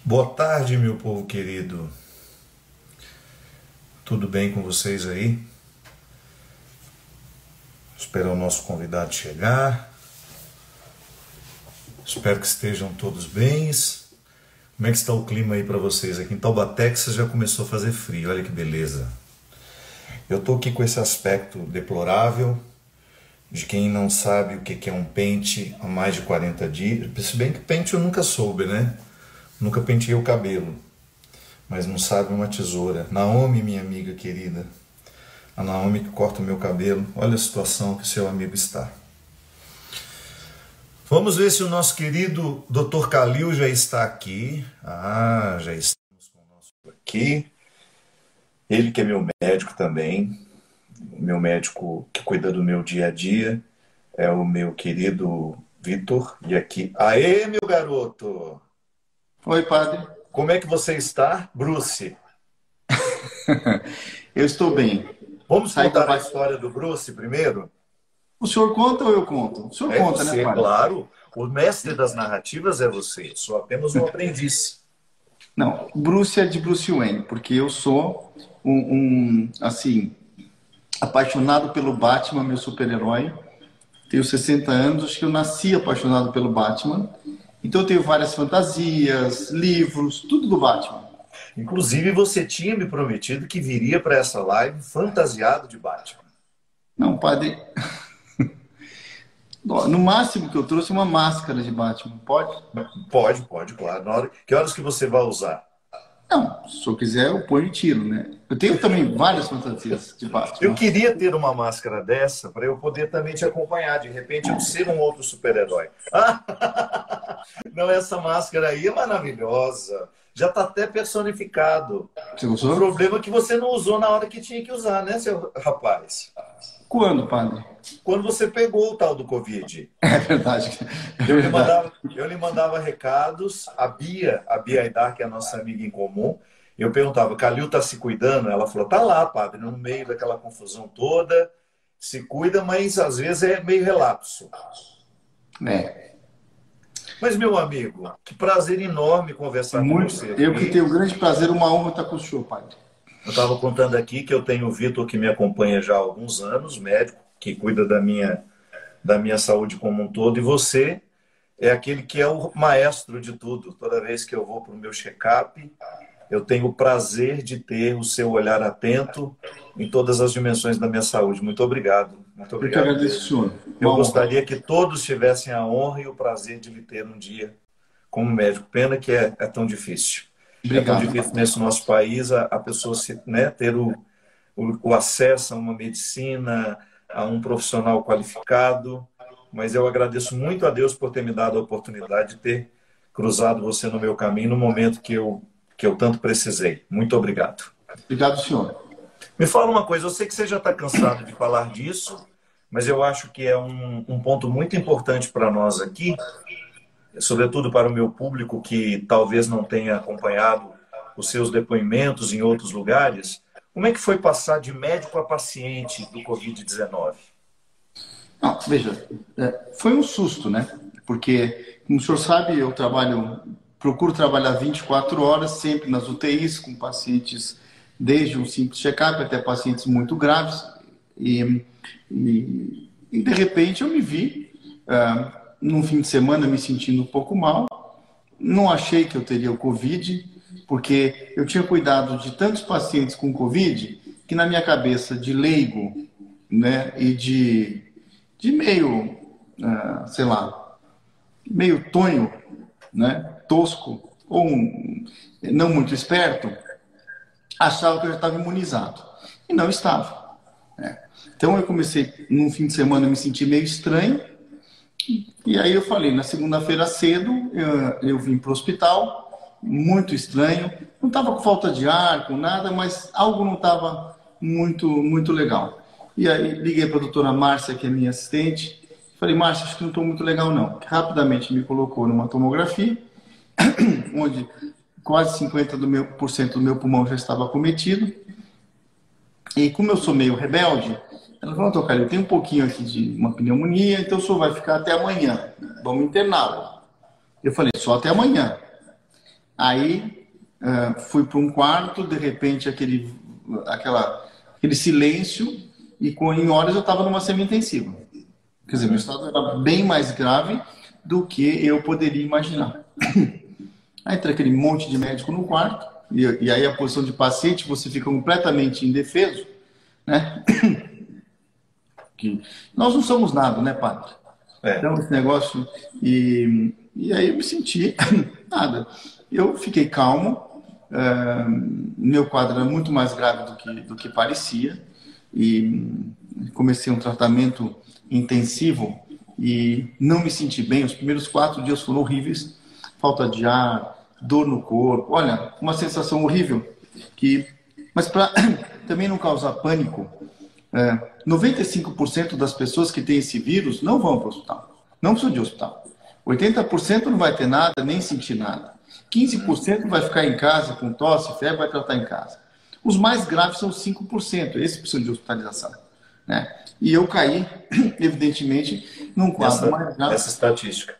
Boa tarde, meu povo querido. Tudo bem com vocês aí? Espero o nosso convidado chegar. Espero que estejam todos bem. Como é que está o clima aí para vocês? Aqui em Taubaté, Texas, já começou a fazer frio. Olha que beleza. Eu estou aqui com esse aspecto deplorável de quem não sabe o que é um pente há mais de 40 dias. Se bem que pente eu nunca soube, né? Nunca penteei o cabelo. Mas não sabe uma tesoura. Naomi, minha amiga querida. A Naomi que corta o meu cabelo. Olha a situação que o seu amigo está. Vamos ver se o nosso querido Dr. Calil já está aqui. Já estamos com o nosso aqui. Ele que é meu médico também. Meu médico que cuida do meu dia a dia. É o meu querido Vitor. E aqui... Aê, meu garoto! Oi, padre. Como é que você está, Bruce? Eu estou bem. Vamos Saí contar a da... história do Bruce primeiro? O senhor conta ou eu conto? O senhor É conta, né, você, padre? claro. O mestre das narrativas é você. Sou apenas um aprendiz. Não, Bruce é de Bruce Wayne, porque eu sou assim, apaixonado pelo Batman, meu super-herói. Tenho 60 anos, acho que eu nasci apaixonado pelo Batman. Então eu tenho várias fantasias, livros, tudo do Batman. Inclusive, você tinha me prometido que viria para essa live fantasiado de Batman. Não, padre, no máximo que eu trouxe uma máscara de Batman, pode? Pode, claro. Que horas que você vai usar? Não, se eu quiser, eu ponho e tiro, né? Eu tenho também várias fantasias de Eu Batman. queria ter uma máscara dessa para eu poder também te acompanhar. De repente, eu ser um outro super-herói. Não, essa máscara aí é maravilhosa. Já está até personificado. Você O gostou? problema é que você não usou na hora que tinha que usar, né, seu rapaz? Quando, padre? Quando você pegou o tal do Covid. É verdade. É Eu lhe verdade. mandava, eu lhe mandava recados, a Bia Aidar, que é a nossa amiga em comum, eu perguntava, Calil tá se cuidando? Ela falou, tá lá, padre, no meio daquela confusão toda, se cuida, mas às vezes é meio relapso. É. Mas, meu amigo, que prazer enorme conversar com Muito. você Eu que aqui. tenho o grande prazer, uma honra estar com o senhor, padre. Eu estava contando aqui que eu tenho o Vitor que me acompanha já há alguns anos, médico, que cuida da minha saúde como um todo, e você é aquele que é o maestro de tudo. Toda vez que eu vou para o meu check-up, eu tenho o prazer de ter o seu olhar atento em todas as dimensões da minha saúde. Muito Eu que obrigado agradeço, mesmo. senhor. Eu Uma honra. gostaria que todos tivessem a honra e o prazer de lhe ter um dia como médico. Pena que é tão difícil. É tão Obrigado, difícil padre. nesse nosso país a pessoa ter o acesso a uma medicina, a um profissional qualificado, mas eu agradeço muito a Deus por ter me dado a oportunidade de ter cruzado você no meu caminho no momento que eu tanto precisei. Muito obrigado. Obrigado, senhor. Me fala uma coisa, eu sei que você já está cansado de falar disso, mas eu acho que é um ponto muito importante para nós aqui, sobretudo para o meu público que talvez não tenha acompanhado os seus depoimentos em outros lugares. Como é que foi passar de médico a paciente do Covid-19? Não, veja, foi um susto, né? Porque, como o senhor sabe, procuro trabalhar 24 horas, sempre nas UTIs, com pacientes, desde um simples check-up até pacientes muito graves. E, de repente, eu me vi, num fim de semana, me sentindo um pouco mal. Não achei que eu teria o Covid, porque eu tinha cuidado de tantos pacientes com Covid, que na minha cabeça de leigo, né, e de meio, sei lá, meio tonho, né, tosco, ou não muito esperto, achava que eu já estava imunizado. E não estava. Né? Então eu comecei, num fim de semana, a me sentir meio estranho, e aí eu falei, na segunda-feira cedo, eu vim para o hospital, muito estranho, não estava com falta de ar, com nada, mas algo não estava muito legal. E aí liguei para a doutora Márcia, que é minha assistente, falei, Márcia, acho que não estou muito legal não. Rapidamente me colocou numa tomografia, onde quase 50% do meu pulmão já estava acometido, e como eu sou meio rebelde, ela falou, doutor Calil, tem um pouquinho aqui de uma pneumonia, então o senhor vai ficar até amanhã, vamos interná-lo. Eu falei, só até amanhã. Aí fui para um quarto, de repente aquele silêncio, e em horas eu estava numa semi-intensiva. Quer dizer, meu estado era bem mais grave do que eu poderia imaginar. Aí entra aquele monte de médico no quarto, e aí a posição de paciente, você fica completamente indefeso, né? Que nós não somos nada, né, padre? Então, esse negócio... E aí eu me senti nada. Eu fiquei calmo, meu quadro era muito mais grave do que parecia, e comecei um tratamento intensivo e não me senti bem. Os primeiros 4 dias foram horríveis, falta de ar, dor no corpo, olha, uma sensação horrível. Mas para também não causar pânico, 95% das pessoas que têm esse vírus não vão para o hospital, não precisam de hospital. 80% não vai ter nada, nem sentir nada. 15% vai ficar em casa com tosse, febre, vai tratar em casa. Os mais graves são 5%, esses precisam de hospitalização, né? E eu caí, evidentemente, num quadro mais grave. Essa estatística.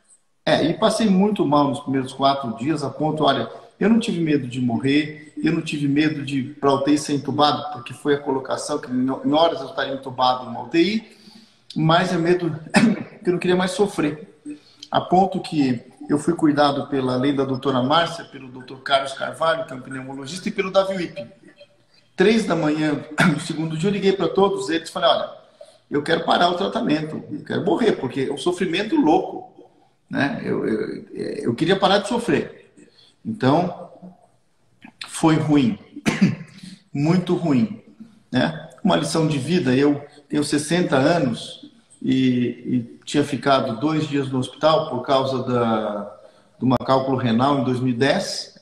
E passei muito mal nos primeiros 4 dias, a ponto, olha, eu não tive medo de morrer, eu não tive medo de ir para a UTI ser entubado, porque foi a colocação, que em horas eu estaria entubado numa UTI, mas é medo que eu não queria mais sofrer. A ponto que eu fui cuidado além da doutora Márcia, pelo doutor Carlos Carvalho, que é um pneumologista, e pelo Davi Wippe. 3 da manhã, no segundo dia, eu liguei para todos eles e falei, olha, eu quero parar o tratamento, eu quero morrer, porque é um sofrimento louco, né? Eu queria parar de sofrer. Então, foi ruim, muito ruim, né? Uma lição de vida. Eu tenho 60 anos e tinha ficado 2 dias no hospital por causa de uma cálculo renal em 2010.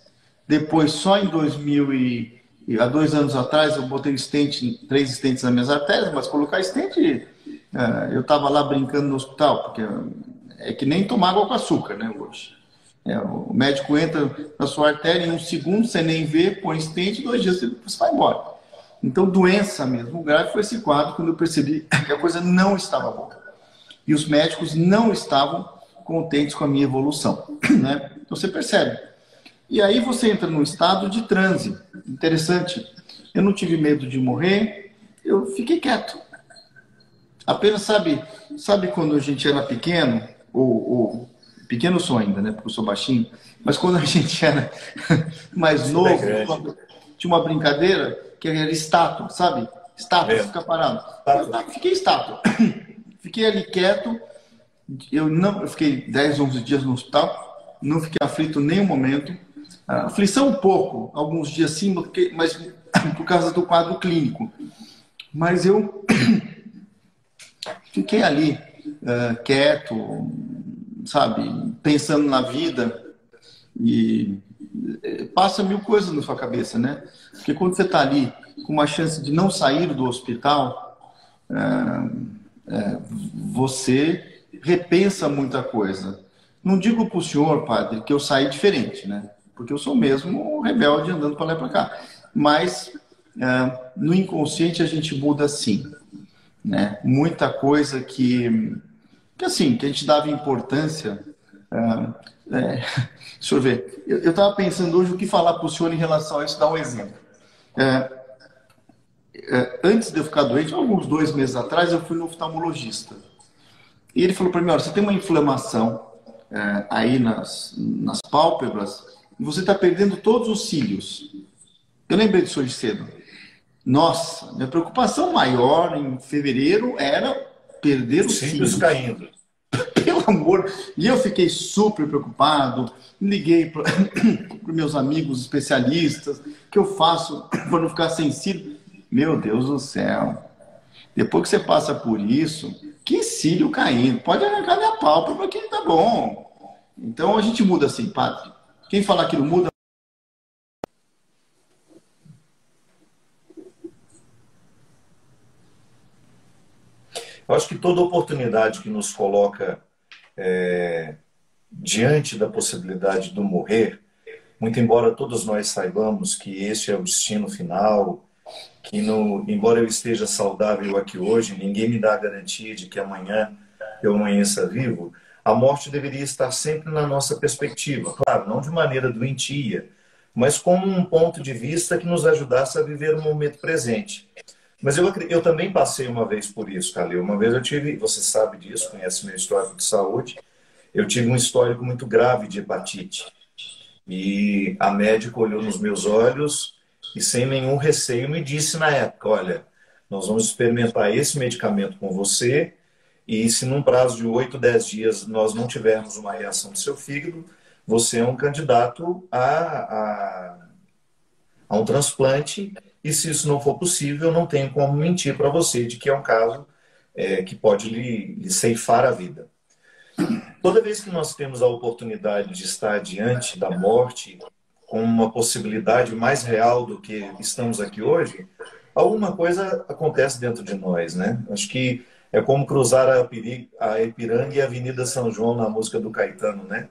Depois, só em 2000 há 2 anos atrás, eu botei 3 stents nas minhas artérias, mas colocar stent, eu estava lá brincando no hospital, porque é que nem tomar água com açúcar, né, hoje. O médico entra na sua artéria em 1 segundo, você nem vê, põe stent, 2 dias você vai embora. Então, doença mesmo. O grave foi esse quadro, quando eu percebi que a coisa não estava boa. E os médicos não estavam contentes com a minha evolução, né? Então, você percebe. E aí você entra num estado de transe. Interessante. Eu não tive medo de morrer, eu fiquei quieto. Apenas, sabe quando a gente era pequeno, ou pequeno sou ainda, né? Porque eu sou baixinho, mas quando a gente era mais novo, tinha uma brincadeira que era estátua, sabe? Estátua, fica parado. Eu fiquei estátua. Fiquei ali quieto. Eu fiquei 10, 11 dias no hospital, não fiquei aflito em nenhum momento. Aflição um pouco, alguns dias sim, mas por causa do quadro clínico. Mas eu fiquei ali, quieto, sabe, pensando na vida, e passa 1000 coisas na sua cabeça, né? Porque quando você está ali com uma chance de não sair do hospital, você repensa muita coisa. Não digo para o senhor, padre, que eu saí diferente, né? Porque eu sou mesmo um rebelde andando para lá e para cá. Mas no inconsciente a gente muda sim, né? Muita coisa que a gente dava importância. Deixa eu ver. Eu estava pensando hoje o que falar para o senhor em relação a isso, dar um exemplo. Antes de eu ficar doente, alguns 2 meses atrás, eu fui no oftalmologista. E ele falou para mim, olha, você tem uma inflamação aí nas pálpebras e você está perdendo todos os cílios. Eu lembrei disso hoje cedo. Nossa, minha preocupação maior em fevereiro era perder os cílios caindo. Pelo amor. E eu fiquei super preocupado. Liguei para os meus amigos especialistas. O que eu faço para não ficar sem cílio? Meu Deus do céu. Depois que você passa por isso, que cílio caindo. Pode arrancar minha pálpebra que tá bom. Então a gente muda assim, padre. Quem falar que não muda. Eu acho que toda oportunidade que nos coloca diante da possibilidade do morrer, muito embora todos nós saibamos que este é o destino final, que embora eu esteja saudável aqui hoje, ninguém me dá a garantia de que amanhã eu amanheça vivo, a morte deveria estar sempre na nossa perspectiva. Claro, não de maneira doentia, mas como um ponto de vista que nos ajudasse a viver o momento presente. Mas eu também passei uma vez por isso, Calil. Uma vez eu tive, você sabe disso, conhece meu histórico de saúde, eu tive um histórico muito grave de hepatite. E a médica olhou nos meus olhos e, sem nenhum receio, me disse na época: olha, nós vamos experimentar esse medicamento com você, e se num prazo de 8, 10 dias nós não tivermos uma reação do seu fígado, você é um candidato a um transplante, e se isso não for possível, eu não tenho como mentir para você de que é um caso que pode lhe ceifar a vida. Toda vez que nós temos a oportunidade de estar diante da morte com uma possibilidade mais real do que estamos aqui hoje, alguma coisa acontece dentro de nós, né? Acho que é como cruzar a Ipiranga e a Avenida São João na música do Caetano, né?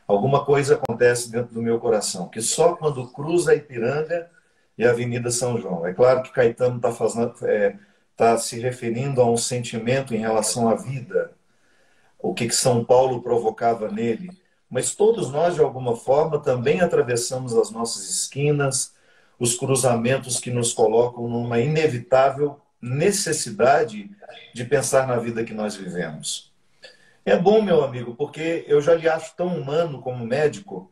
Alguma coisa acontece dentro do meu coração, que só quando cruza a Ipiranga e a Avenida São João. É claro que Caetano está se referindo a um sentimento em relação à vida, o que São Paulo provocava nele. Mas todos nós, de alguma forma, também atravessamos as nossas esquinas, os cruzamentos que nos colocam numa inevitável necessidade de pensar na vida que nós vivemos. É bom, meu amigo, porque eu já lhe acho tão humano como médico.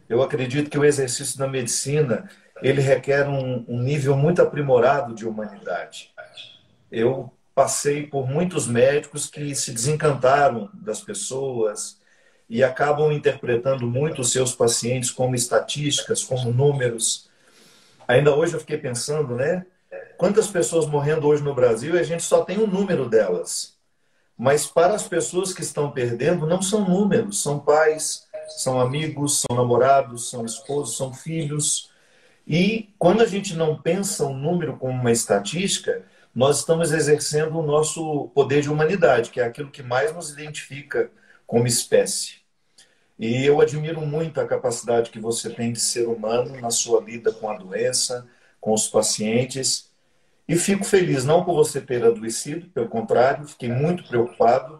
Eu acredito que o exercício da medicina, ele requer um nível muito aprimorado de humanidade. Eu passei por muitos médicos que se desencantaram das pessoas e acabam interpretando muito os seus pacientes como estatísticas, como números. Ainda hoje eu fiquei pensando, né? Quantas pessoas morrendo hoje no Brasil e a gente só tem um número delas. Mas para as pessoas que estão perdendo, não são números, são pais, são amigos, são namorados, são esposos, são filhos. E quando a gente não pensa um número como uma estatística, nós estamos exercendo o nosso poder de humanidade, que é aquilo que mais nos identifica como espécie. E eu admiro muito a capacidade que você tem de ser humano na sua lida com a doença, com os pacientes. E fico feliz, não por você ter adoecido, pelo contrário, fiquei muito preocupado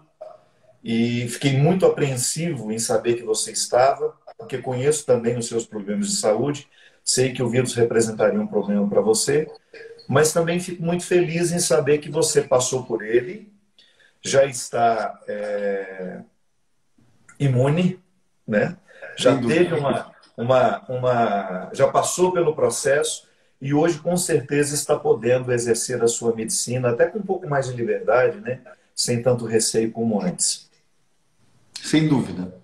e fiquei muito apreensivo em saber que você estava, porque conheço também os seus problemas de saúde, sei que o vírus representaria um problema para você, mas também fico muito feliz em saber que você passou por ele, já está imune, né? Já teve já passou pelo processo e hoje com certeza está podendo exercer a sua medicina até com um pouco mais de liberdade, né? Sem tanto receio como antes. Sem dúvida,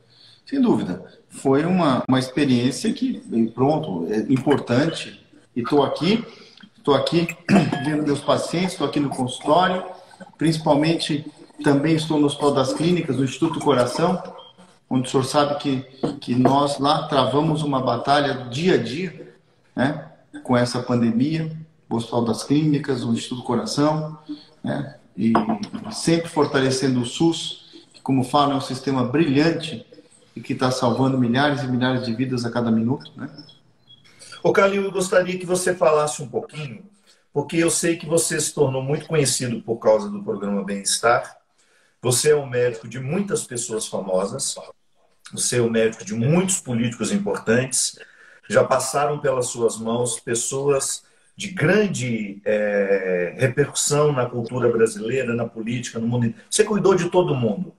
sem dúvida. Foi uma experiência que, pronto, é importante. E estou aqui vendo meus pacientes, estou aqui no consultório, principalmente também estou no Hospital das Clínicas, no Instituto Coração, onde o senhor sabe que nós lá travamos uma batalha dia a dia, né, com essa pandemia, o Hospital das Clínicas, o Instituto Coração, né, e sempre fortalecendo o SUS, que, como falo, é um sistema brilhante e que está salvando milhares e milhares de vidas a cada minuto, né? Ô, Calil, eu gostaria que você falasse um pouquinho, porque eu sei que você se tornou muito conhecido por causa do programa Bem-Estar. Você é um médico de muitas pessoas famosas, você é um médico de muitos políticos importantes, já passaram pelas suas mãos pessoas de grande repercussão na cultura brasileira, na política, no mundo. Você cuidou de todo mundo,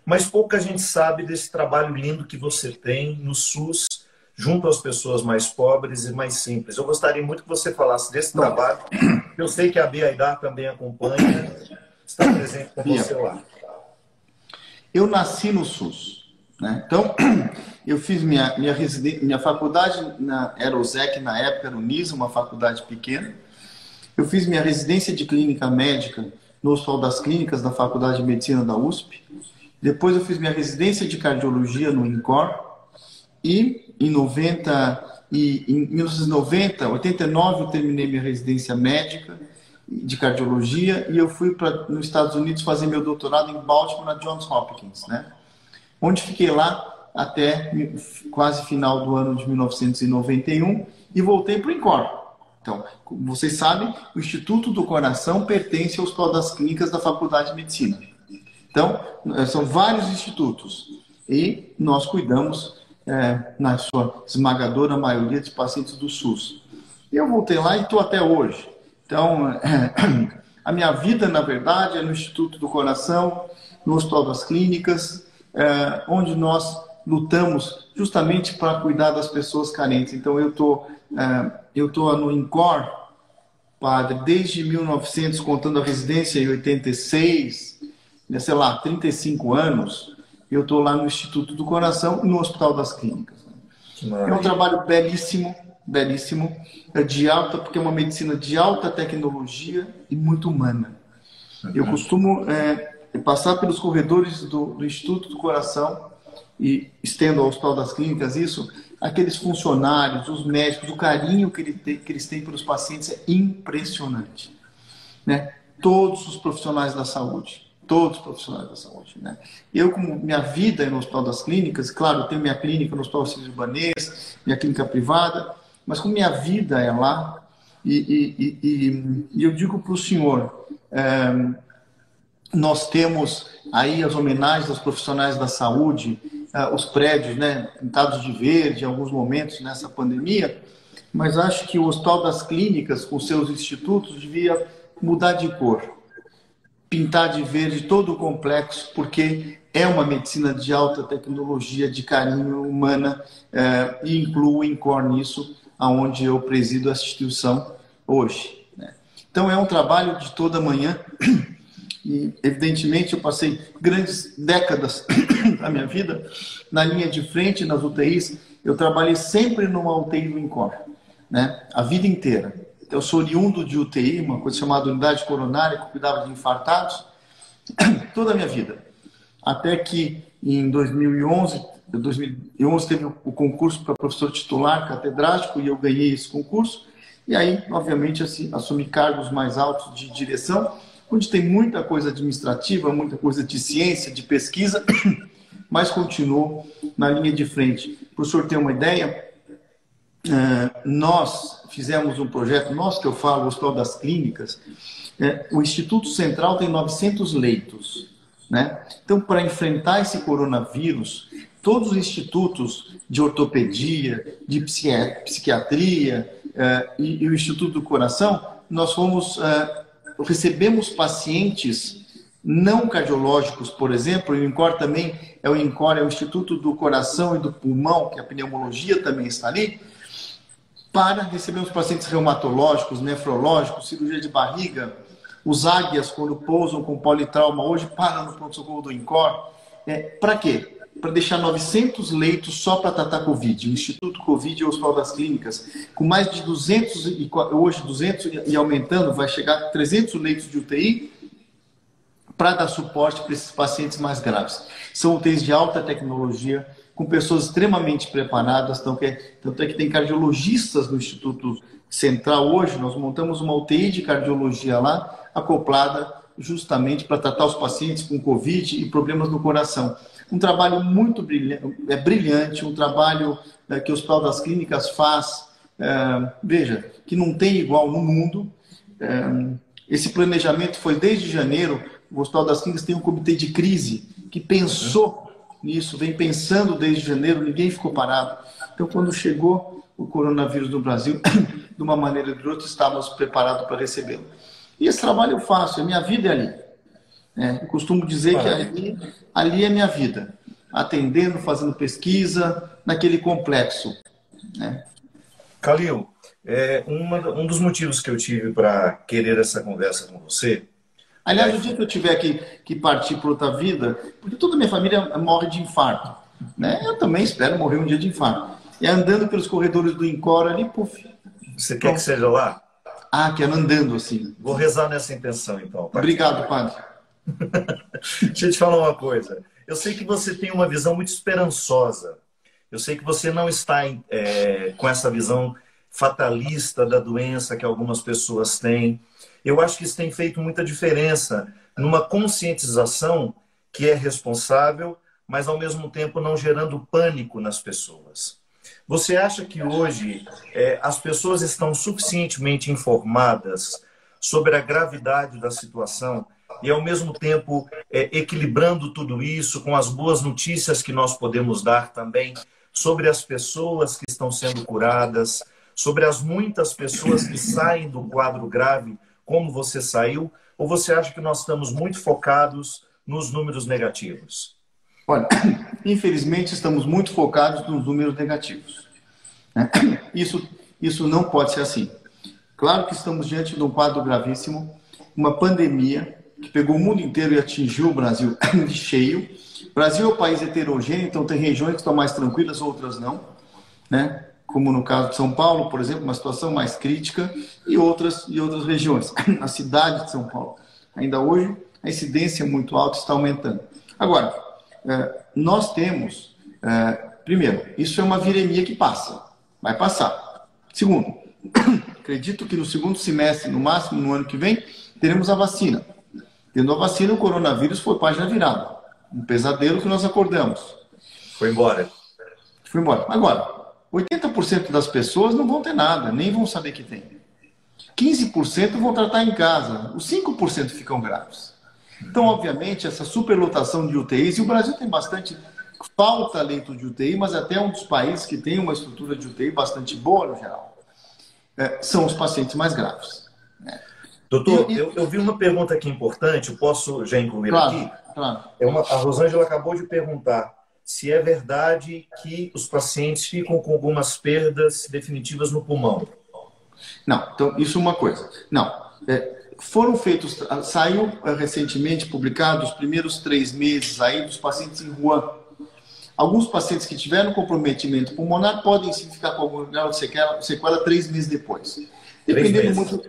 mas pouca gente sabe desse trabalho lindo que você tem no SUS, junto às pessoas mais pobres e mais simples. Eu gostaria muito que você falasse desse trabalho. Eu sei que a Bia Aidar também acompanha, está presente com você lá. Eu nasci no SUS, né? Então, eu fiz minha faculdade, era o ZEC na época, era o NISA, uma faculdade pequena. Eu fiz minha residência de clínica médica no Hospital das Clínicas da Faculdade de Medicina da USP. Depois eu fiz minha residência de cardiologia no INCOR. E em 1990, 89, eu terminei minha residência médica de cardiologia e eu fui nos Estados Unidos fazer meu doutorado em Baltimore, na Johns Hopkins, né? Onde fiquei lá até quase final do ano de 1991 e voltei para o INCOR. Então, como vocês sabem, o Instituto do Coração pertence ao Hospital das Clínicas da Faculdade de Medicina. Então, são vários institutos e nós cuidamos, na sua esmagadora maioria, de pacientes do SUS. Eu voltei lá e estou até hoje. Então, a minha vida, na verdade, é no Instituto do Coração, no Hospital das Clínicas, onde nós lutamos justamente para cuidar das pessoas carentes. Então, eu tô no INCOR, padre, desde 1900, contando a residência em 86, sei lá, 35 anos, eu estou lá no Instituto do Coração e no Hospital das Clínicas. É um trabalho belíssimo, belíssimo, porque é uma medicina de alta tecnologia e muito humana. Eu costumo passar pelos corredores do Instituto do Coração e estendo ao Hospital das Clínicas isso, aqueles funcionários, os médicos, o carinho que eles têm pelos pacientes é impressionante, né? Todos os profissionais da saúde, né? Eu, como minha vida é no Hospital das Clínicas, claro, eu tenho minha clínica no Hospital Sírio-Libanês, minha clínica privada, mas como minha vida é lá, e eu digo para o senhor, nós temos aí as homenagens aos profissionais da saúde, os prédios, né, pintados de verde em alguns momentos nessa pandemia, mas acho que o Hospital das Clínicas, com seus institutos, devia mudar de cor, pintar de verde todo o complexo, porque é uma medicina de alta tecnologia, de carinho humana, e incluo o INCOR nisso, aonde eu presido a instituição hoje, né? Então é um trabalho de toda manhã. E, evidentemente, eu passei grandes décadas da minha vida na linha de frente, nas UTIs. Eu trabalhei sempre numa UTI do INCOR, né? A vida inteira. Eu sou oriundo de UTI, uma coisa chamada unidade coronária, que cuidava de infartados, toda a minha vida. Até que, em 2011 teve o concurso para professor titular catedrático e eu ganhei esse concurso. E aí, obviamente, assim, assumi cargos mais altos de direção, onde tem muita coisa administrativa, muita coisa de ciência, de pesquisa, mas continuo na linha de frente. Para o senhor ter uma ideia, nós fizemos um projeto, que eu falo, o Hospital das Clínicas, o Instituto Central tem 900 leitos, né? Então, para enfrentar esse coronavírus, todos os institutos de ortopedia, de psiquiatria e o Instituto do Coração, nós recebemos pacientes não cardiológicos, por exemplo, o INCOR também é o Instituto do Coração e do Pulmão, que a pneumologia também está ali, para recebermos pacientes reumatológicos, nefrológicos, cirurgia de barriga, os águias, quando pousam com politrauma, hoje param no pronto-socorro do INCOR. Para quê? Para deixar 900 leitos só para tratar Covid. O Instituto Covid e o Hospital das Clínicas, com mais de 200, hoje 200 e aumentando, vai chegar a 300 leitos de UTI para dar suporte para esses pacientes mais graves. São UTIs de alta tecnologia, com pessoas extremamente preparadas, tanto é que tem cardiologistas no Instituto Central hoje. Nós montamos uma UTI de cardiologia lá, acoplada justamente para tratar os pacientes com Covid e problemas no coração. Um trabalho muito brilhante, um trabalho que o Hospital das Clínicas faz, veja, que não tem igual no mundo. Esse planejamento foi desde janeiro. O Hospital das Clínicas tem um comitê de crise que pensou nisso, vem pensando desde janeiro, ninguém ficou parado. Então, quando chegou o coronavírus no Brasil, de uma maneira ou de outra, estávamos preparados para recebê-lo. E esse trabalho eu faço, a minha vida é ali. Eu costumo dizer que ali é minha vida, atendendo, fazendo pesquisa, naquele complexo, né? Calil, um dos motivos que eu tive para querer essa conversa com você... Aliás, o dia que eu tiver que partir para outra vida, porque toda a minha família morre de infarto, né? Eu também espero morrer um dia de infarto. E andando pelos corredores do INCOR ali, puf. Você quer que seja lá? Quero andando assim. Vou rezar nessa intenção, então. Obrigado, padre. Deixa eu te falar uma coisa. Eu sei que você tem uma visão muito esperançosa. Eu sei que você não está com essa visão fatalista da doença que algumas pessoas têm. Eu acho que isso tem feito muita diferença numa conscientização que é responsável, mas ao mesmo tempo não gerando pânico nas pessoas. Você acha que hoje as pessoas estão suficientemente informadas sobre a gravidade da situação e, ao mesmo tempo, equilibrando tudo isso com as boas notícias que nós podemos dar também sobre as pessoas que estão sendo curadas, sobre as muitas pessoas que saem do quadro grave, como você saiu? Ou você acha que nós estamos muito focados nos números negativos? Olha, infelizmente estamos muito focados nos números negativos. Isso não pode ser assim. Claro que estamos diante de um quadro gravíssimo, uma pandemia que pegou o mundo inteiro e atingiu o Brasil de cheio. O Brasil é um país heterogêneo, então tem regiões que estão mais tranquilas, outras não, né? Como no caso de São Paulo, por exemplo, uma situação mais crítica, e outras regiões. A cidade de São Paulo, ainda hoje, a incidência é muito alta, está aumentando. Agora, nós temos, primeiro, isso é uma viremia que passa, vai passar. Segundo, acredito que no segundo semestre, no máximo no ano que vem, teremos a vacina. Tendo a vacina, o coronavírus foi página virada. Um pesadelo que nós acordamos. Foi embora. Foi embora. Agora, 80% das pessoas não vão ter nada, nem vão saber que tem. 15% vão tratar em casa. Os 5% ficam graves. Então, obviamente, essa superlotação de UTIs, e o Brasil tem bastante, falta leito de UTI, mas até um dos países que tem uma estrutura de UTI bastante boa no geral, são os pacientes mais graves. Doutor, eu vi uma pergunta aqui importante, eu posso já incluir aqui? Claro. A Rosângela acabou de perguntar se é verdade que os pacientes ficam com algumas perdas definitivas no pulmão. Não, então isso é uma coisa. Não, foram feitos, saiu recentemente publicado os primeiros 3 meses aí dos pacientes em Wuhan. Alguns pacientes que tiveram comprometimento pulmonar podem sim ficar com algum grau de sequela 3 meses depois. Dependendo muito,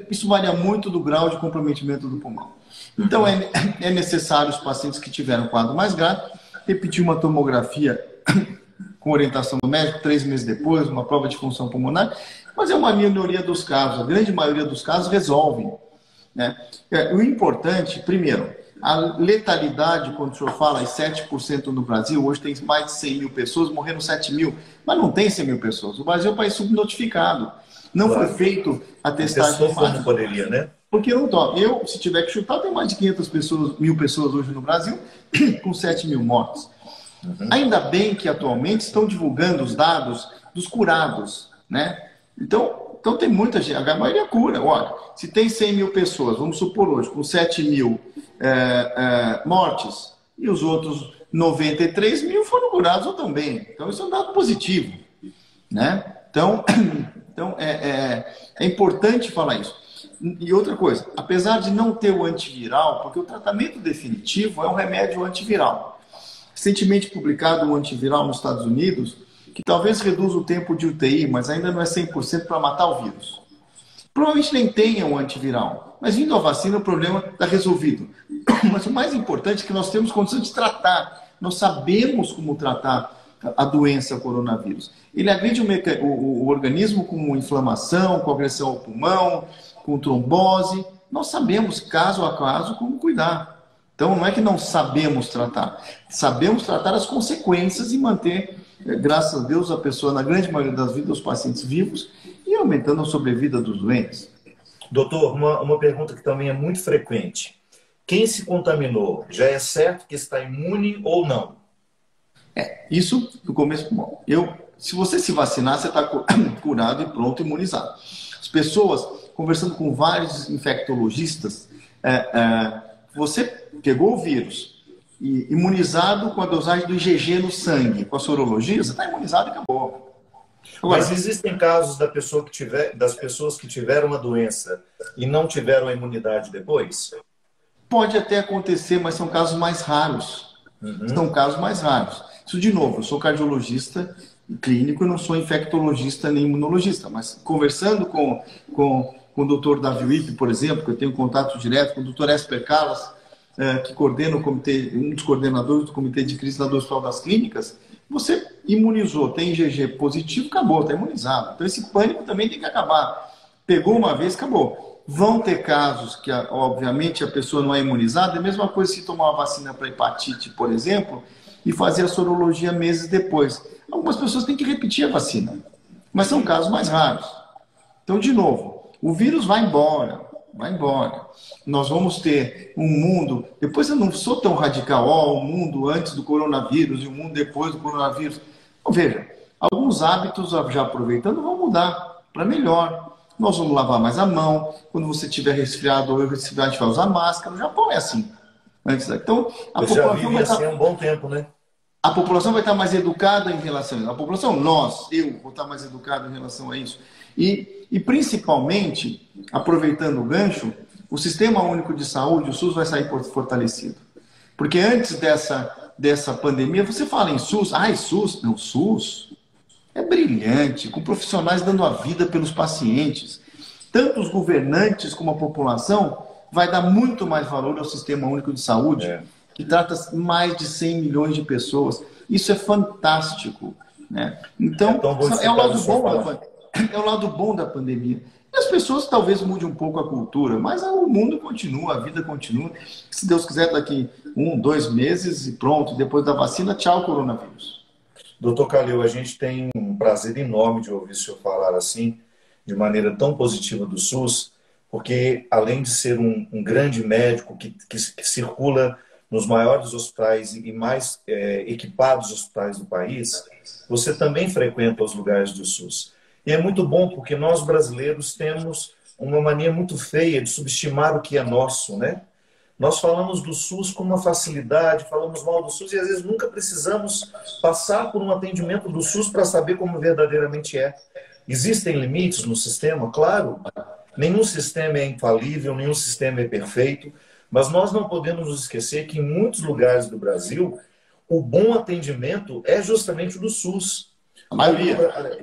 isso varia muito do grau de comprometimento do pulmão. Então é necessário os pacientes que tiveram quadro mais grave repetir uma tomografia com orientação do médico 3 meses depois, uma prova de função pulmonar, mas é uma minoria dos casos, a grande maioria dos casos resolvem, né? O importante, primeiro, a letalidade, quando o senhor fala em 7% no Brasil, hoje tem mais de 100 mil pessoas, morreram 7 mil, mas não tem 100 mil pessoas. O Brasil é um país subnotificado. Não foi feito a testagem de como poderia, né? Porque não toca. Eu, se tiver que chutar, tem mais de 500 mil pessoas hoje no Brasil, com 7 mil mortes. Ainda bem que atualmente estão divulgando os dados dos curados, né? Então tem muita gente, a maioria cura. Olha, se tem 100 mil pessoas, vamos supor hoje, com 7 mil mortes, e os outros 93 mil foram curados ou também. Então isso é um dado positivo, né? Então é importante falar isso. E outra coisa, apesar de não ter o antiviral, porque o tratamento definitivo é um remédio antiviral. Recentemente publicado um antiviral nos Estados Unidos, que talvez reduza o tempo de UTI, mas ainda não é 100% para matar o vírus. Provavelmente nem tenha um antiviral, mas vindo a vacina o problema está resolvido. Mas o mais importante é que nós temos condições de tratar, nós sabemos como tratar a doença coronavírus. Ele agride o organismo com inflamação, com agressão ao pulmão, com trombose. Nós sabemos, caso a caso, como cuidar. Então, não é que não sabemos tratar as consequências e manter, graças a Deus, a pessoa, na grande maioria das vidas, os pacientes vivos e aumentando a sobrevida dos doentes. Doutor, uma pergunta que também é muito frequente. Quem se contaminou, já é certo que está imune ou não? Isso no começo. Bom, se você se vacinar, você está curado e pronto, imunizado. As pessoas, conversando com vários infectologistas, você pegou o vírus e imunizado com a dosagem do IgG no sangue, com a sorologia, você está imunizado e acabou. Agora, mas existem casos das pessoas que tiveram a doença e não tiveram a imunidade depois? Pode até acontecer, mas são casos mais raros. São casos mais raros. Isso, de novo, eu sou cardiologista clínico, eu não sou infectologista nem imunologista, mas conversando com o Dr. Davi Wipp, por exemplo, que eu tenho contato direto com o Dr. Esper Calas, que coordena o comitê, um dos coordenadores do Comitê de Crise do Hospital das Clínicas, você imunizou, tem IgG positivo, acabou, está imunizado. Então esse pânico também tem que acabar. Pegou uma vez, acabou. Vão ter casos que, obviamente, a pessoa não é imunizada, é a mesma coisa se tomar uma vacina para hepatite, por exemplo, e fazer a sorologia meses depois. Algumas pessoas têm que repetir a vacina, mas são casos mais raros. Então, de novo, o vírus vai embora. vai embora. Nós vamos ter um mundo. Depois eu não sou tão radical, ó, o mundo antes do coronavírus e o mundo depois do coronavírus. Então, veja, alguns hábitos, já aproveitando, vão mudar para melhor. Nós vamos lavar mais a mão. Quando você estiver resfriado ou resfriado, a gente vai usar máscara. O Japão é assim. Então, Eu já vivi assim há um bom tempo, né? a população vai estar mais educada em relação a isso. A população, eu vou estar mais educado em relação a isso. E principalmente, aproveitando o gancho, o Sistema Único de Saúde, o SUS, vai sair fortalecido. Porque antes dessa pandemia, você fala em SUS, SUS, não, SUS é brilhante, com profissionais dando a vida pelos pacientes. Tanto os governantes como a população vai dar muito mais valor ao Sistema Único de Saúde, que trata mais de 100 milhões de pessoas. Isso é fantástico, né? Então, é o lado bom da pandemia. E as pessoas talvez mudem um pouco a cultura, mas o mundo continua, a vida continua. Se Deus quiser, daqui 1, 2 meses e pronto, depois da vacina, tchau, coronavírus. Doutor Calil, a gente tem um prazer enorme de ouvir o senhor falar assim, de maneira tão positiva do SUS, porque além de ser um grande médico que circula nos maiores hospitais e mais equipados hospitais do país, você também frequenta os lugares do SUS. E é muito bom porque nós brasileiros temos uma mania muito feia de subestimar o que é nosso, né? Nós falamos do SUS com uma facilidade, falamos mal do SUS e às vezes nunca precisamos passar por um atendimento do SUS para saber como verdadeiramente é. Existem limites no sistema? Claro. Nenhum sistema é infalível, nenhum sistema é perfeito, mas nós não podemos nos esquecer que em muitos lugares do Brasil o bom atendimento é justamente o do SUS. A maioria.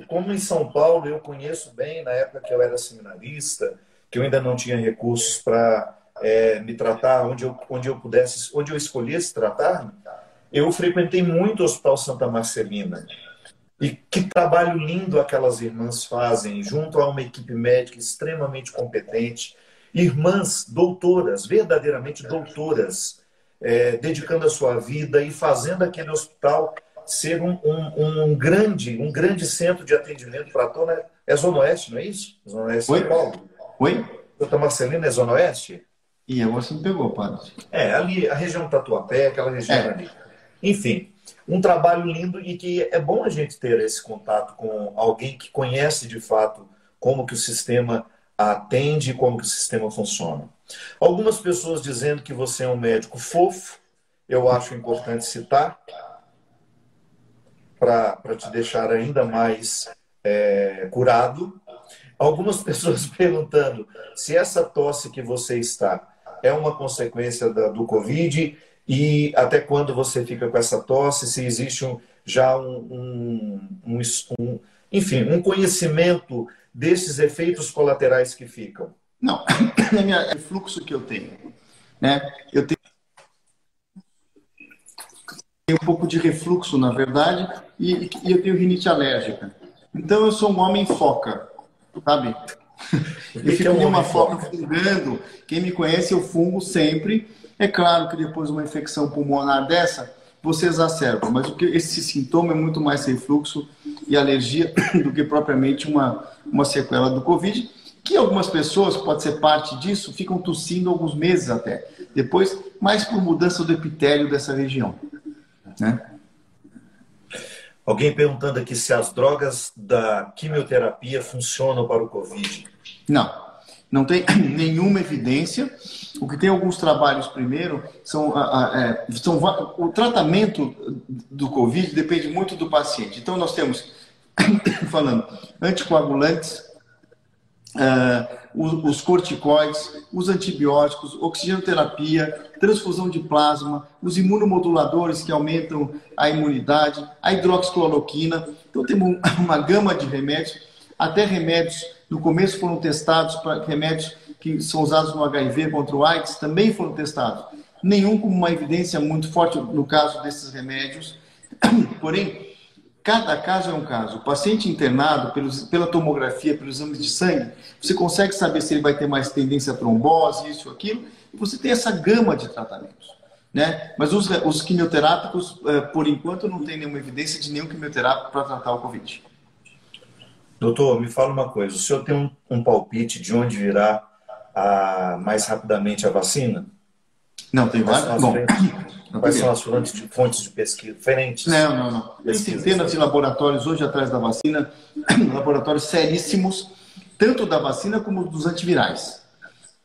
Como em São Paulo, eu conheço bem, na época que eu era seminarista, que eu ainda não tinha recursos para me tratar onde eu escolhesse tratar, eu frequentei muito o Hospital Santa Marcelina. E que trabalho lindo aquelas irmãs fazem, junto a uma equipe médica extremamente competente, irmãs doutoras, verdadeiramente doutoras, dedicando a sua vida e fazendo aquele hospital ser um grande centro de atendimento para toda... É Zona Oeste, não é isso? Zona Oeste de São Paulo. Oi? Santa Marcelina é Zona Oeste? E agora você me pegou, padre. Ali, a região do Tatuapé, aquela região ali. Enfim, um trabalho lindo e que é bom a gente ter esse contato com alguém que conhece de fato como que o sistema atende e como que o sistema funciona. Algumas pessoas dizendo que você é um médico fofo, eu acho importante citar, para te deixar ainda mais curado. Algumas pessoas perguntando se essa tosse que você está é uma consequência do Covid e até quando você fica com essa tosse, se existe já enfim, um conhecimento desses efeitos colaterais que ficam. Não, é o fluxo que eu tenho, né? Eu tenho um pouco de refluxo, na verdade, e eu tenho rinite alérgica. Então eu sou um homem foca, sabe? Eu fico em uma foca fungando. Quem me conhece, eu fungo sempre. É claro que depois de uma infecção pulmonar dessa, você exacerba, mas esse sintoma é muito mais refluxo e alergia do que propriamente uma sequela do Covid, que algumas pessoas, pode ser parte disso, ficam tossindo alguns meses até. Depois, mais por mudança do epitélio dessa região, né? Alguém perguntando aqui se as drogas da quimioterapia funcionam para o Covid. Não tem nenhuma evidência. O que tem alguns trabalhos primeiro o tratamento do Covid depende muito do paciente. Então nós temos, falando, anticoagulantes, os corticoides, os antibióticos, oxigenoterapia, transfusão de plasma, os imunomoduladores que aumentam a imunidade, a hidroxicloroquina. Então temos uma gama de remédios, até remédios no começo foram testados, para remédios que são usados no HIV contra o AIDS também foram testados. Nenhum com uma evidência muito forte no caso desses remédios. Porém, cada caso é um caso. O paciente internado, pela tomografia, pelos exames de sangue, você consegue saber se ele vai ter mais tendência a trombose, isso ou aquilo, e você tem essa gama de tratamentos, né? Mas os quimioterápicos, por enquanto, não tem nenhuma evidência de nenhum quimioterápico para tratar o Covid. Doutor, me fala uma coisa. O senhor tem um palpite de onde virá mais rapidamente a vacina? Não, tem Quais são várias. as Bom, frentes, quais são primeiro. as fontes de pesquisa diferentes? Não. Tem Pesquisas. centenas de laboratórios hoje atrás da vacina, laboratórios seríssimos, tanto da vacina como dos antivirais.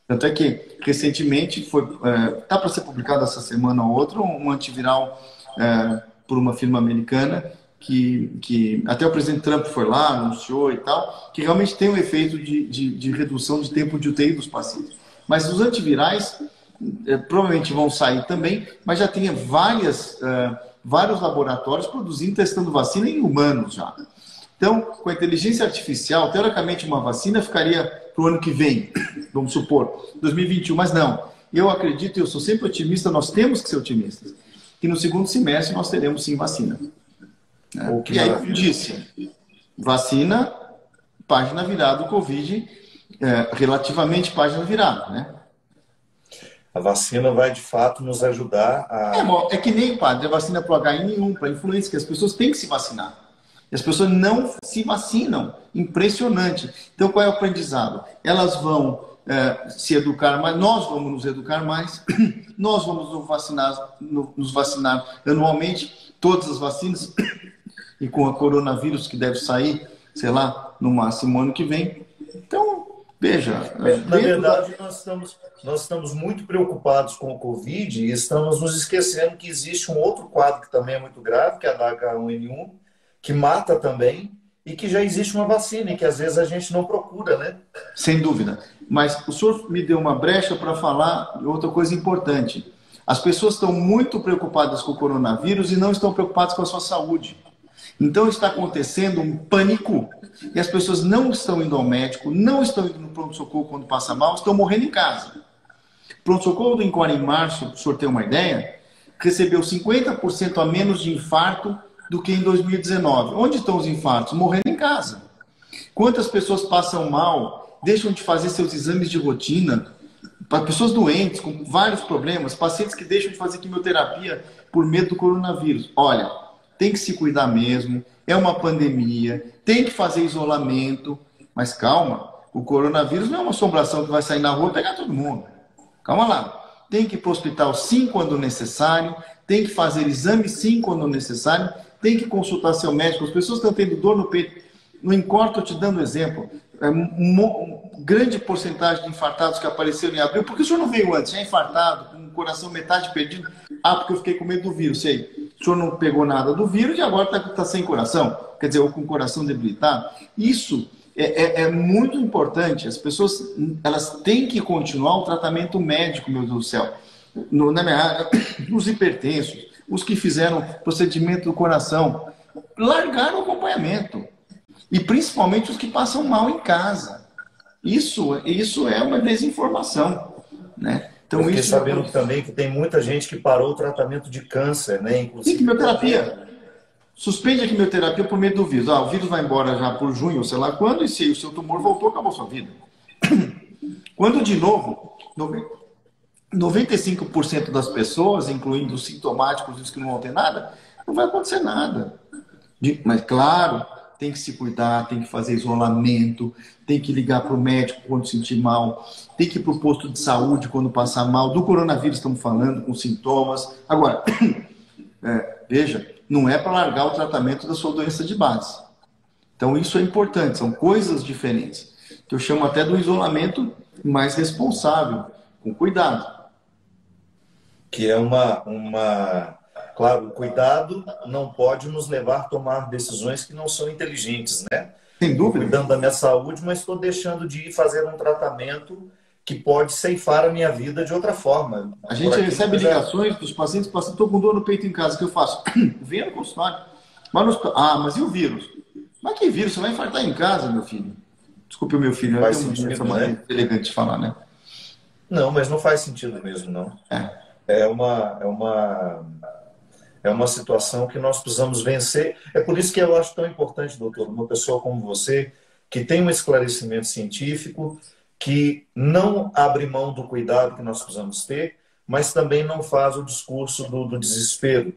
Tanto é que, recentemente, está para ser publicado essa semana ou outra, um antiviral por uma firma americana, que até o presidente Trump foi lá, anunciou e tal, que realmente tem um efeito de redução de tempo de UTI dos pacientes. Mas os antivirais provavelmente vão sair também, mas já tem vários laboratórios produzindo, testando vacina em humanos já. Então, com a inteligência artificial, teoricamente uma vacina ficaria para o ano que vem, vamos supor, 2021, mas não. Eu acredito, eu sou sempre otimista, nós temos que ser otimistas, que no segundo semestre nós teremos sim vacina. E aí, como disse, vacina, página virada do Covid, relativamente página virada, né? A vacina vai, de fato, nos ajudar a... É que nem, padre, a vacina para o HIV, para a influenza, que as pessoas têm que se vacinar. E as pessoas não se vacinam. Impressionante. Então, qual é o aprendizado? Elas vão se educar mais, nós vamos nos educar mais, nós vamos nos vacinar anualmente, todas as vacinas, e com a coronavírus que deve sair, sei lá, no máximo ano que vem. Então, veja... Na verdade, nós estamos muito preocupados com o Covid e estamos nos esquecendo que existe um outro quadro que também é muito grave, que é a H1N1, que mata também, e que já existe uma vacina, e que às vezes a gente não procura, né? Sem dúvida. Mas o senhor me deu uma brecha para falar outra coisa importante. As pessoas estão muito preocupadas com o coronavírus e não estão preocupadas com a sua saúde. Então está acontecendo um pânico e as pessoas não estão indo ao médico, não estão indo no pronto-socorro quando passa mal, estão morrendo em casa. Pronto-socorro do Encore em março, para o senhor ter uma ideia, recebeu 50% a menos de infarto do que em 2019. Onde estão os infartos? Morrendo em casa. Quantas pessoas passam mal, deixam de fazer seus exames de rotina, para pessoas doentes, com vários problemas, pacientes que deixam de fazer quimioterapia por medo do coronavírus. Olha, tem que se cuidar mesmo, é uma pandemia, tem que fazer isolamento, mas calma, o coronavírus não é uma assombração que vai sair na rua e pegar todo mundo. Calma lá. Tem que ir para o hospital sim quando necessário, tem que fazer exame sim quando necessário, tem que consultar seu médico. As pessoas estão tendo dor no peito. Não importa, eu te dando exemplo, grande porcentagem de infartados que apareceram em abril. Por que o senhor não veio antes? Já infartado, com o coração metade perdido? Ah, porque eu fiquei com medo do vírus, sei. O senhor não pegou nada do vírus e agora está sem coração. Quer dizer, ou com o coração debilitado. Isso é muito importante. As pessoas elas têm que continuar o tratamento médico, meu Deus do céu. Na minha área, os hipertensos, os que fizeram procedimento do coração, largaram o acompanhamento. E principalmente os que passam mal em casa. Isso é uma desinformação, né? Então, eu fiquei isso sabendo também que tem muita gente que parou o tratamento de câncer, né? Inclusive, sim, quimioterapia. Suspende a quimioterapia por medo do vírus. O vírus vai embora já por junho, ou sei lá quando, e se o seu tumor voltou, acabou a sua vida. Quando, de novo, 95% das pessoas, incluindo os sintomáticos e os que não vão ter nada, não vai acontecer nada. Mas, claro, tem que se cuidar, tem que fazer isolamento, tem que ligar para o médico quando sentir mal, tem que ir para o posto de saúde quando passar mal. Do coronavírus estamos falando, com sintomas. Agora, veja, não é para largar o tratamento da sua doença de base. Então, isso é importante, são coisas diferentes. Que eu chamo até do isolamento mais responsável, com cuidado. Que é Claro, o cuidado não pode nos levar a tomar decisões que não são inteligentes, né? Sem dúvida. Estou cuidando da minha saúde, mas estou deixando de ir fazer um tratamento que pode ceifar a minha vida de outra forma. A gente recebe ligações dos pacientes que estou com dor no peito em casa, o que eu faço? Venha no consultório. Mas e o vírus? Mas que vírus? Você vai infartar em casa, meu filho. Desculpe o meu filho, faz eu tenho essa maneira elegante de falar, né? Não, mas não faz sentido mesmo, não. É uma situação que nós precisamos vencer. É por isso que eu acho tão importante, doutor, uma pessoa como você, que tem um esclarecimento científico, que não abre mão do cuidado que nós precisamos ter, mas também não faz o discurso do desespero.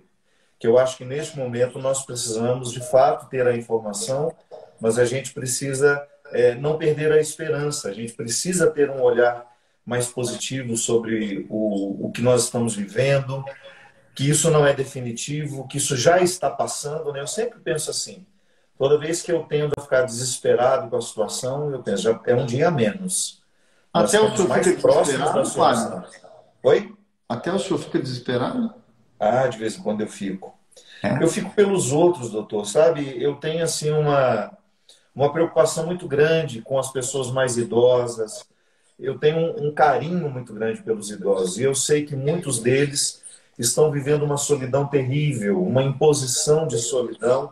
Que eu acho que neste momento nós precisamos, de fato, ter a informação, mas a gente precisa não perder a esperança, a gente precisa ter um olhar mais positivo sobre o que nós estamos vivendo, que isso não é definitivo, que isso já está passando, né? Eu sempre penso assim, toda vez que eu tendo a ficar desesperado com a situação, eu penso, já é um dia a menos. Nós Até o estamos senhor mais fica próximos da desesperado, solução. padre? Oi? Até o senhor fica desesperado? Ah, de vez em quando eu fico. Eu É. fico pelos outros, doutor, sabe? Eu tenho, assim, uma preocupação muito grande com as pessoas mais idosas. Eu tenho um carinho muito grande pelos idosos. E eu sei que muitos deles estão vivendo uma solidão terrível, uma imposição de solidão,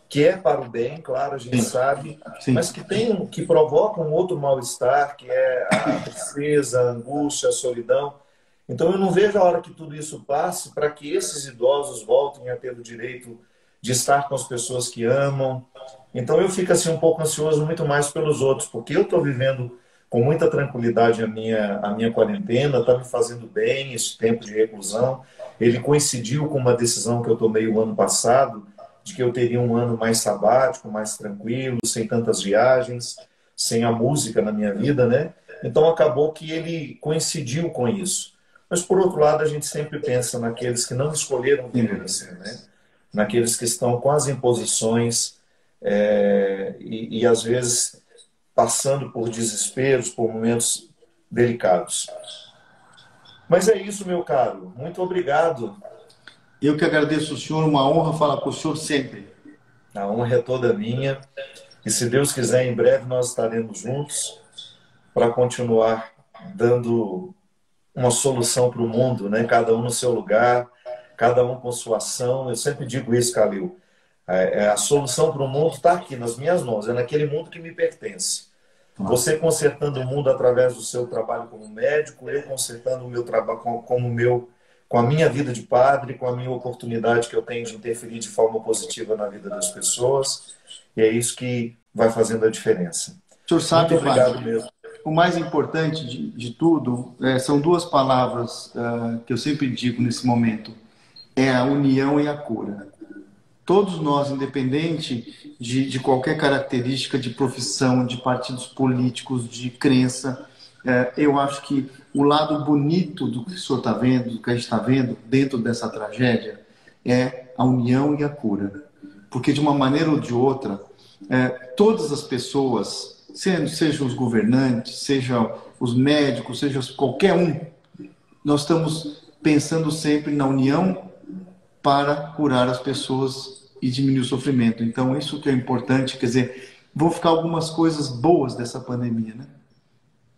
que é para o bem, claro, a gente Sim, sabe, mas sim. que provoca um outro mal-estar, que é a tristeza, a angústia, a solidão. Então eu não vejo a hora que tudo isso passe para que esses idosos voltem a ter o direito de estar com as pessoas que amam. Então eu fico assim um pouco ansioso muito mais pelos outros, porque eu estou vivendo com muita tranquilidade a minha quarentena, está me fazendo bem esse tempo de reclusão. Ele coincidiu com uma decisão que eu tomei o ano passado, de que eu teria um ano mais sabático, mais tranquilo, sem tantas viagens, sem a música na minha vida, né? Então acabou que ele coincidiu com isso. Mas por outro lado, a gente sempre pensa naqueles que não escolheram viver assim, né? Naqueles que estão com as imposições e às vezes passando por desesperos, por momentos delicados. Mas é isso, meu caro. Muito obrigado. Eu que agradeço o senhor, uma honra falar com o senhor sempre. A honra é toda minha. E se Deus quiser, em breve nós estaremos juntos para continuar dando uma solução para o mundo, né? Cada um no seu lugar, cada um com sua ação. Eu sempre digo isso, Calil. A solução para o mundo está aqui nas minhas mãos, é naquele mundo que me pertence. Você consertando o mundo através do seu trabalho como médico, eu consertando o meu trabalho com a minha vida de padre, com a minha oportunidade que eu tenho de interferir de forma positiva na vida das pessoas. E é isso que vai fazendo a diferença. O senhor Muito sabe, obrigado padre, mesmo. o mais importante de tudo são duas palavras que eu sempre digo nesse momento: é a união e a cura. Todos nós, independente de qualquer característica de profissão, de partidos políticos, de crença, eu acho que o lado bonito do que o senhor está vendo, do que a gente está vendo dentro dessa tragédia, é a união e a cura. Porque de uma maneira ou de outra, todas as pessoas, sejam os governantes, sejam os médicos, seja qualquer um, nós estamos pensando sempre na união para curar as pessoas e diminuir o sofrimento. Então, isso que é importante, quer dizer, vão ficar algumas coisas boas dessa pandemia, né?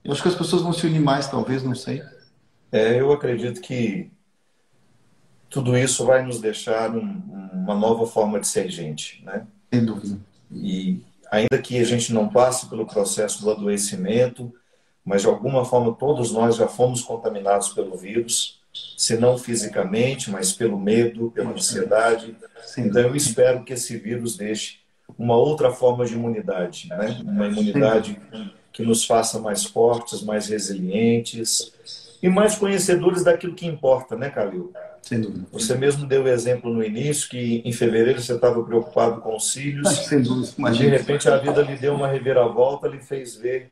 Eu acho que as pessoas vão se unir mais, talvez, não sei. Eu acredito que tudo isso vai nos deixar uma nova forma de ser gente, né? Sem dúvida. E ainda que a gente não passe pelo processo do adoecimento, mas de alguma forma todos nós já fomos contaminados pelo vírus, se não fisicamente, mas pelo medo, pela ansiedade. Sem Então eu dúvida. espero que esse vírus deixe uma outra forma de imunidade, né? Uma Sem dúvida. imunidade que nos faça mais fortes, mais resilientes e mais conhecedores daquilo que importa, né, Calil? Sem dúvida. Você mesmo deu o exemplo no início que em fevereiro você estava preocupado com os cílios Sem dúvida. e de Imagina. repente a vida lhe deu uma reviravolta, lhe fez ver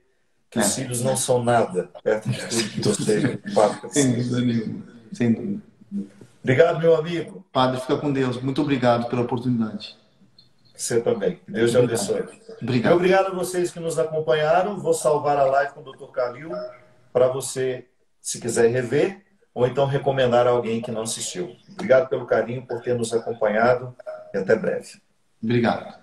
que os cílios não são nada perto de tudo que você é preocupado com os Sem cílios. dúvida nenhuma. Sem dúvida. Obrigado, meu amigo. Padre, fica com Deus. Muito obrigado pela oportunidade. Você também. Que Deus te Obrigado. abençoe. E Obrigado. obrigado a vocês que nos acompanharam. Vou salvar a live com o Dr. Calil para você, se quiser rever, ou então recomendar a alguém que não assistiu. Obrigado pelo carinho, por ter nos acompanhado e até breve. Obrigado.